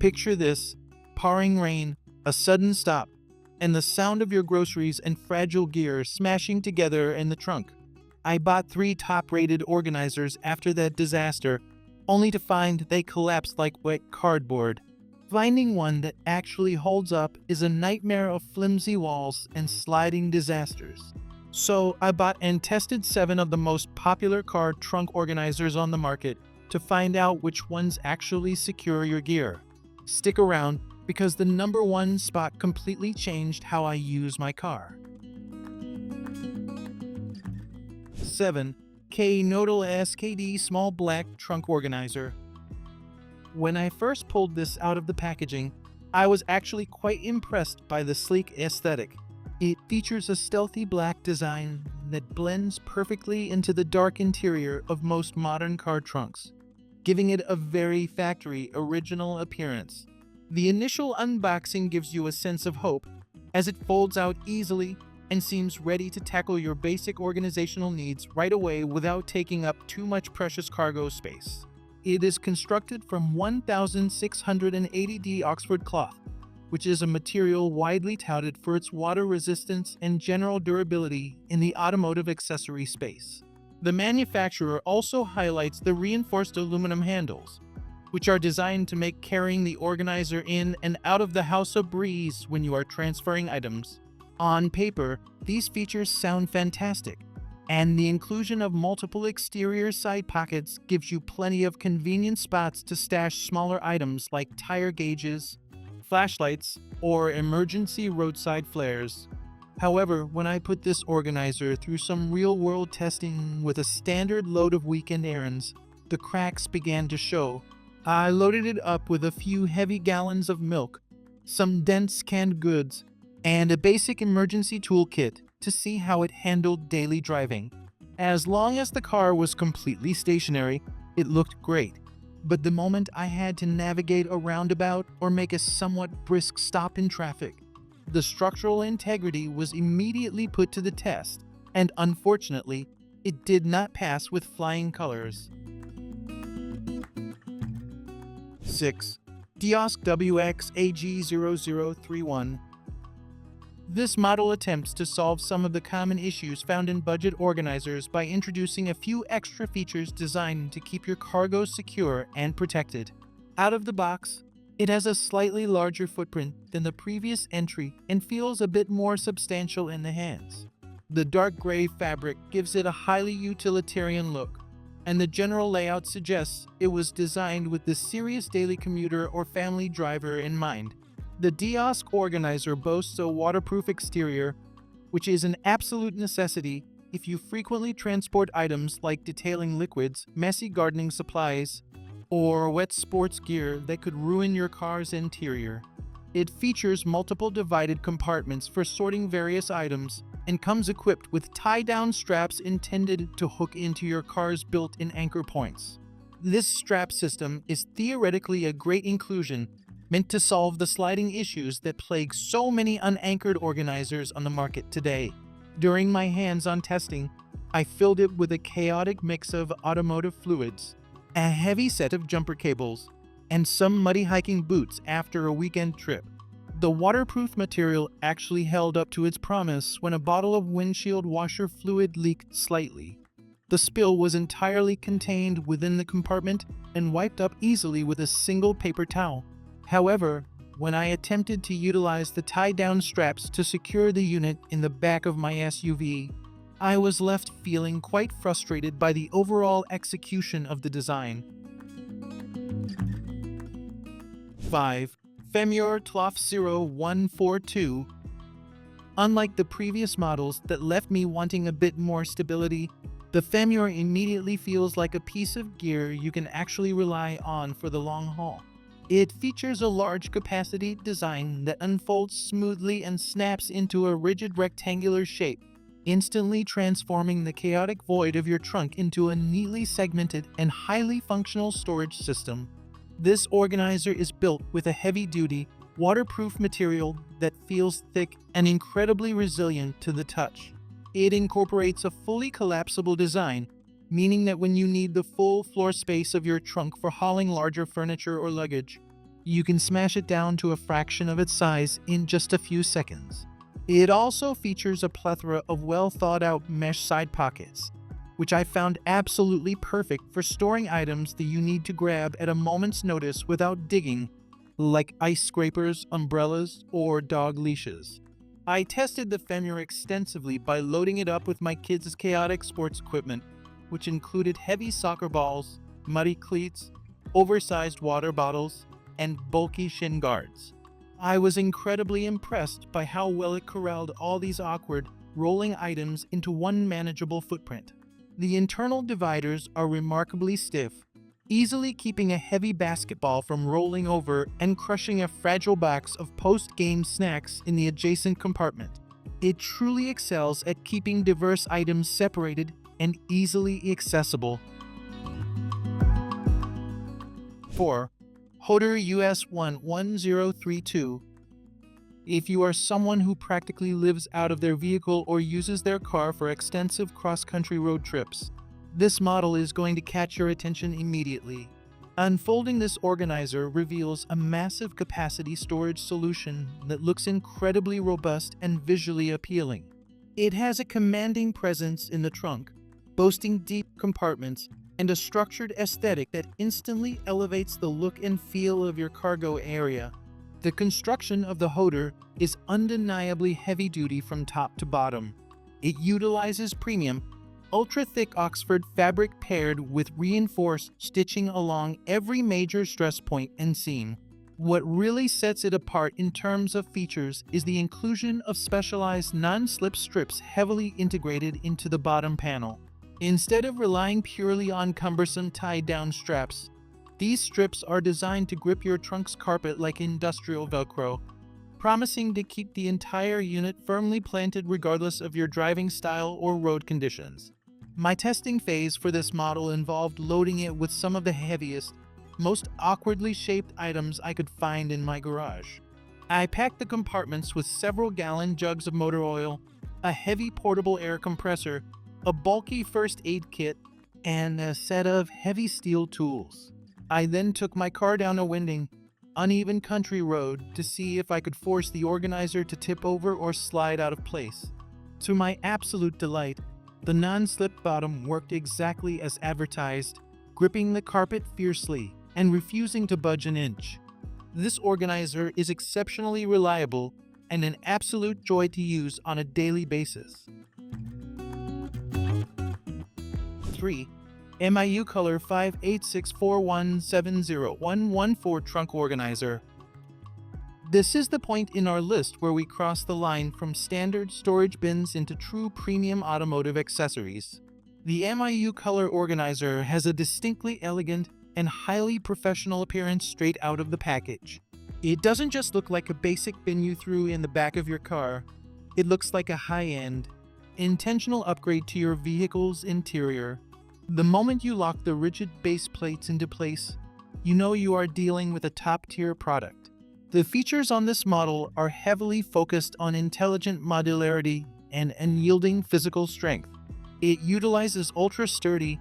Picture this: pouring rain, a sudden stop, and the sound of your groceries and fragile gear smashing together in the trunk. I bought 3 top-rated organizers after that disaster, only to find they collapsed like wet cardboard. Finding one that actually holds up is a nightmare of flimsy walls and sliding disasters. So I bought and tested 7 of the most popular car trunk organizers on the market to find out which ones actually secure your gear. Stick around, because the number 1 spot completely changed how I use my car. 7. KNODEL SKD-Small-Black Trunk Organizer. When I first pulled this out of the packaging, I was actually quite impressed by the sleek aesthetic. It features a stealthy black design that blends perfectly into the dark interior of most modern car trunks, giving it a very factory original appearance. The initial unboxing gives you a sense of hope, as it folds out easily and seems ready to tackle your basic organizational needs right away without taking up too much precious cargo space. It is constructed from 1680D Oxford cloth, which is a material widely touted for its water resistance and general durability in the automotive accessory space. The manufacturer also highlights the reinforced aluminum handles, which are designed to make carrying the organizer in and out of the house a breeze when you are transferring items. On paper, these features sound fantastic, and the inclusion of multiple exterior side pockets gives you plenty of convenient spots to stash smaller items like tire gauges, flashlights, or emergency roadside flares. However, when I put this organizer through some real-world testing with a standard load of weekend errands, the cracks began to show. I loaded it up with a few heavy gallons of milk, some dense canned goods, and a basic emergency toolkit to see how it handled daily driving. As long as the car was completely stationary, it looked great. But the moment I had to navigate a roundabout or make a somewhat brisk stop in traffic, the structural integrity was immediately put to the test, and unfortunately, it did not pass with flying colors. 6. Deosk WXAG-0031. This model attempts to solve some of the common issues found in budget organizers by introducing a few extra features designed to keep your cargo secure and protected. Out of the box, it has a slightly larger footprint than the previous entry and feels a bit more substantial in the hands. The dark gray fabric gives it a highly utilitarian look, and the general layout suggests it was designed with the serious daily commuter or family driver in mind. The Deosk organizer boasts a waterproof exterior, which is an absolute necessity if you frequently transport items like detailing liquids, messy gardening supplies, or wet sports gear that could ruin your car's interior. It features multiple divided compartments for sorting various items and comes equipped with tie-down straps intended to hook into your car's built-in anchor points. This strap system is theoretically a great inclusion, meant to solve the sliding issues that plague so many unanchored organizers on the market today. During my hands-on testing, I filled it with a chaotic mix of automotive fluids, a heavy set of jumper cables, and some muddy hiking boots after a weekend trip. The waterproof material actually held up to its promise when a bottle of windshield washer fluid leaked slightly. The spill was entirely contained within the compartment and wiped up easily with a single paper towel. However, when I attempted to utilize the tie-down straps to secure the unit in the back of my SUV, I was left feeling quite frustrated by the overall execution of the design. 5. Femuar TLAF-0142. Unlike the previous models that left me wanting a bit more stability, the Femuar immediately feels like a piece of gear you can actually rely on for the long haul. It features a large capacity design that unfolds smoothly and snaps into a rigid rectangular shape, instantly transforming the chaotic void of your trunk into a neatly segmented and highly functional storage system. This organizer is built with a heavy-duty, waterproof material that feels thick and incredibly resilient to the touch. It incorporates a fully collapsible design, meaning that when you need the full floor space of your trunk for hauling larger furniture or luggage, You can smash it down to a fraction of its size in just a few seconds. It also features a plethora of well-thought-out mesh side pockets, which I found absolutely perfect for storing items that you need to grab at a moment's notice without digging, like ice scrapers, umbrellas, or dog leashes. I tested the Femuar extensively by loading it up with my kids' chaotic sports equipment, which included heavy soccer balls, muddy cleats, oversized water bottles, and bulky shin guards. I was incredibly impressed by how well it corralled all these awkward, rolling items into one manageable footprint. The internal dividers are remarkably stiff, easily keeping a heavy basketball from rolling over and crushing a fragile box of post-game snacks in the adjacent compartment. It truly excels at keeping diverse items separated and easily accessible. 4. HOTOR US-1032. If you are someone who practically lives out of their vehicle or uses their car for extensive cross-country road trips, this model is going to catch your attention immediately. Unfolding this organizer reveals a massive capacity storage solution that looks incredibly robust and visually appealing. It has a commanding presence in the trunk, boasting deep compartments and a structured aesthetic that instantly elevates the look and feel of your cargo area. The construction of the HOTOR is undeniably heavy-duty from top to bottom. It utilizes premium, ultra-thick Oxford fabric paired with reinforced stitching along every major stress point and seam. What really sets it apart in terms of features is the inclusion of specialized non-slip strips heavily integrated into the bottom panel. Instead of relying purely on cumbersome tied-down straps, these strips are designed to grip your trunk's carpet like industrial Velcro, promising to keep the entire unit firmly planted regardless of your driving style or road conditions. My testing phase for this model involved loading it with some of the heaviest, most awkwardly shaped items I could find in my garage. I packed the compartments with several gallon jugs of motor oil, a heavy portable air compressor, a bulky first aid kit, and a set of heavy steel tools. I then took my car down a winding, uneven country road to see if I could force the organizer to tip over or slide out of place. To my absolute delight, the non-slip bottom worked exactly as advertised, gripping the carpet fiercely and refusing to budge an inch. This organizer is exceptionally reliable and an absolute joy to use on a daily basis. 3. MIU Color 58641701114 Trunk Organizer. This is the point in our list where we cross the line from standard storage bins into true premium automotive accessories. The MIU Color Organizer has a distinctly elegant and highly professional appearance straight out of the package. It doesn't just look like a basic bin you threw in the back of your car. It looks like a high-end, intentional upgrade to your vehicle's interior. The moment you lock the rigid base plates into place, you know you are dealing with a top-tier product. The features on this model are heavily focused on intelligent modularity and unyielding physical strength. It utilizes ultra-sturdy,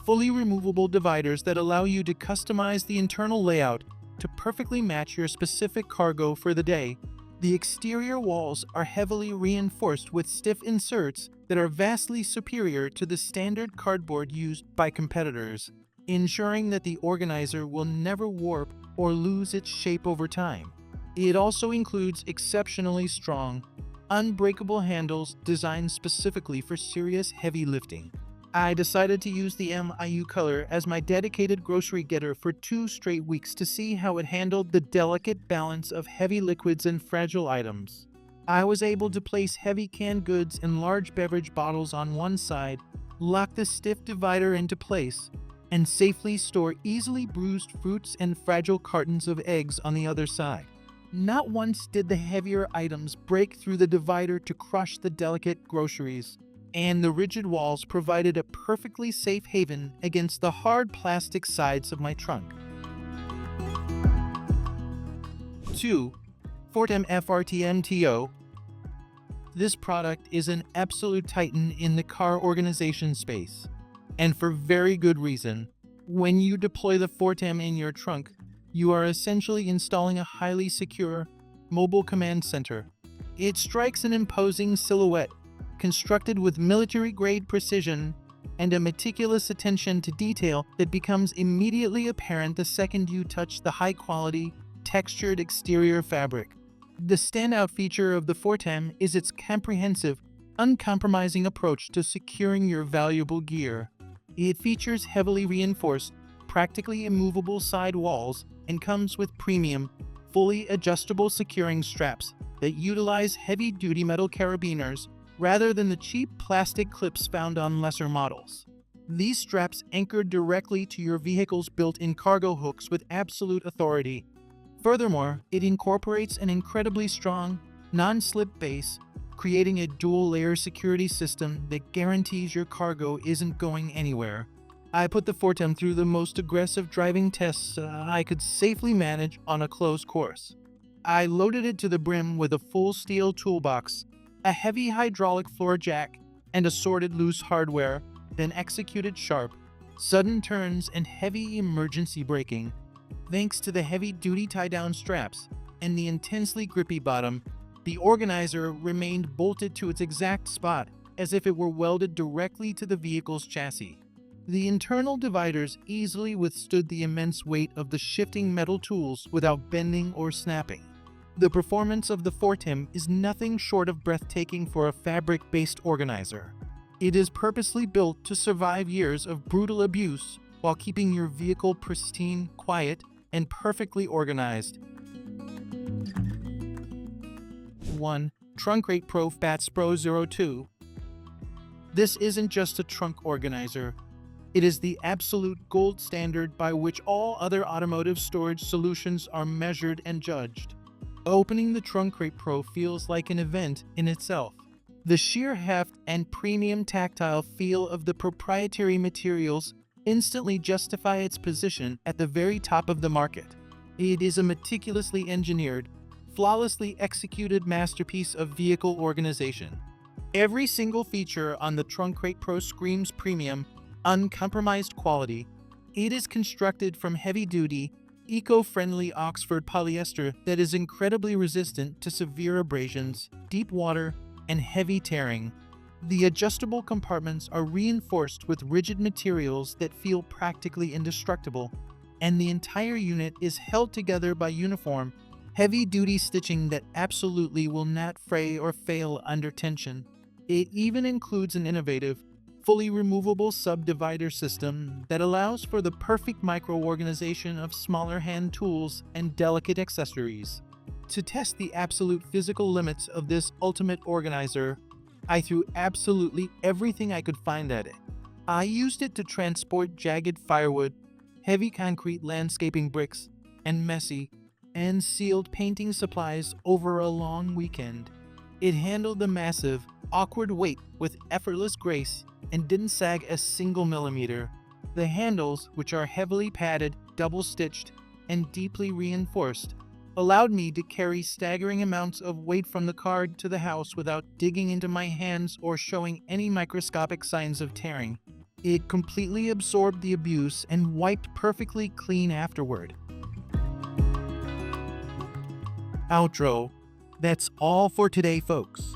fully removable dividers that allow you to customize the internal layout to perfectly match your specific cargo for the day. The exterior walls are heavily reinforced with stiff inserts that are vastly superior to the standard cardboard used by competitors, ensuring that the organizer will never warp or lose its shape over time. It also includes exceptionally strong, unbreakable handles designed specifically for serious heavy lifting. I decided to use the MIU Color as my dedicated grocery getter for 2 straight weeks to see how it handled the delicate balance of heavy liquids and fragile items. I was able to place heavy canned goods and large beverage bottles on one side, lock the stiff divider into place, and safely store easily bruised fruits and fragile cartons of eggs on the other side. Not once did the heavier items break through the divider to crush the delicate groceries, and the rigid walls provided a perfectly safe haven against the hard plastic sides of my trunk. 2. FORTEM FRTM-TO. This product is an absolute titan in the car organization space, and for very good reason. When you deploy the FORTEM in your trunk, You are essentially installing a highly secure, mobile command center. It strikes an imposing silhouette, constructed with military-grade precision and a meticulous attention to detail that becomes immediately apparent the second you touch the high-quality, textured exterior fabric. The standout feature of the FORTEM is its comprehensive, uncompromising approach to securing your valuable gear. It features heavily reinforced, practically immovable side walls and comes with premium, fully adjustable securing straps that utilize heavy-duty metal carabiners rather than the cheap plastic clips found on lesser models. These straps anchor directly to your vehicle's built-in cargo hooks with absolute authority. Furthermore, it incorporates an incredibly strong, non-slip base, creating a dual-layer security system that guarantees your cargo isn't going anywhere. I put the FORTEM through the most aggressive driving tests I could safely manage on a closed course. I loaded it to the brim with a full steel toolbox, a heavy hydraulic floor jack, and assorted loose hardware, then executed sharp, sudden turns and heavy emergency braking. Thanks to the heavy-duty tie-down straps and the intensely grippy bottom, the organizer remained bolted to its exact spot as if it were welded directly to the vehicle's chassis. The internal dividers easily withstood the immense weight of the shifting metal tools without bending or snapping. The performance of the FORTEM is nothing short of breathtaking for a fabric-based organizer. It is purposely built to survive years of brutal abuse while keeping your vehicle pristine, quiet, and perfectly organized. 1. TRUNKCRATEPRO FATSPRO 02. This isn't just a trunk organizer. It is the absolute gold standard by which all other automotive storage solutions are measured and judged. Opening the TRUNKCRATEPRO feels like an event in itself. The sheer heft and premium tactile feel of the proprietary materials instantly justify its position at the very top of the market. It is a meticulously engineered, flawlessly executed masterpiece of vehicle organization. Every single feature on the TRUNKCRATEPRO screams premium, uncompromised quality. It is constructed from heavy-duty, eco-friendly Oxford polyester that is incredibly resistant to severe abrasions, deep water, and heavy tearing. The adjustable compartments are reinforced with rigid materials that feel practically indestructible, and the entire unit is held together by uniform, heavy-duty stitching that absolutely will not fray or fail under tension. It even includes an innovative, fully removable subdivider system that allows for the perfect micro-organization of smaller hand tools and delicate accessories. To test the absolute physical limits of this ultimate organizer, I threw absolutely everything I could find at it. I used it to transport jagged firewood, heavy concrete landscaping bricks, and messy and sealed painting supplies over a long weekend. It handled the massive, awkward weight with effortless grace and didn't sag a single millimeter. The handles, which are heavily padded, double-stitched, and deeply reinforced, allowed me to carry staggering amounts of weight from the car to the house without digging into my hands or showing any microscopic signs of tearing. It completely absorbed the abuse and wiped perfectly clean afterward. Outro. That's all for today, folks.